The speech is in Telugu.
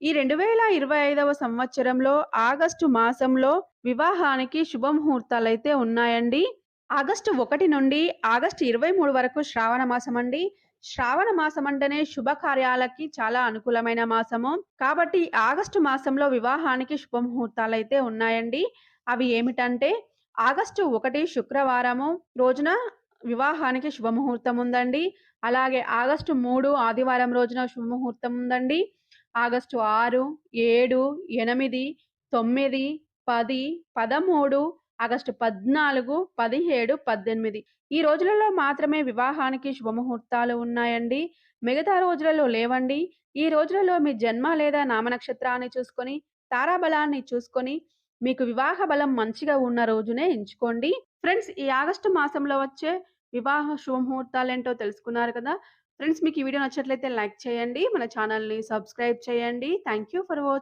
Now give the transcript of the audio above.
ఈ 2025వ సంవత్సరంలో ఆగస్టు మాసంలో వివాహానికి శుభముహూర్తాలైతే ఉన్నాయండి. ఆగస్టు 1 నుండి ఆగస్టు 23 వరకు శ్రావణ మాసమండి. శ్రావణ మాసం అంటేనే శుభకార్యాలకి చాలా అనుకూలమైన మాసము. కాబట్టి ఆగస్టు మాసంలో వివాహానికి శుభముహూర్తాలైతే ఉన్నాయండి. అవి ఏమిటంటే ఆగస్టు 1 శుక్రవారము రోజున వివాహానికి శుభముహూర్తం ఉందండి. అలాగే ఆగస్టు 3 ఆదివారం రోజున శుభముహూర్తం ఉందండి. ఆగస్టు 6, 7, 8, 9, 10, 13, ఆగస్టు 14, 17, 18 ఈ రోజులలో మాత్రమే వివాహానికి శుభముహూర్తాలు ఉన్నాయండి. మిగతా రోజులలో లేవండి. ఈ రోజులలో మీ జన్మ లేదా నామనక్షత్రాన్ని చూసుకొని, తారాబలాన్ని చూసుకొని, మీకు వివాహ బలం మంచిగా ఉన్న రోజునే ఎంచుకోండి. ఫ్రెండ్స్, ఈ ఆగస్టు మాసంలో వచ్చే వివాహ శుభముహూర్తాలేంటో తెలుసుకున్నారు కదా! ఫ్రెండ్స్, మీకు ఈ వీడియో నచ్చినట్లయితే లైక్ చేయండి. మన ఛానల్‌ని సబ్స్క్రైబ్ చేయండి. Thank you for watching.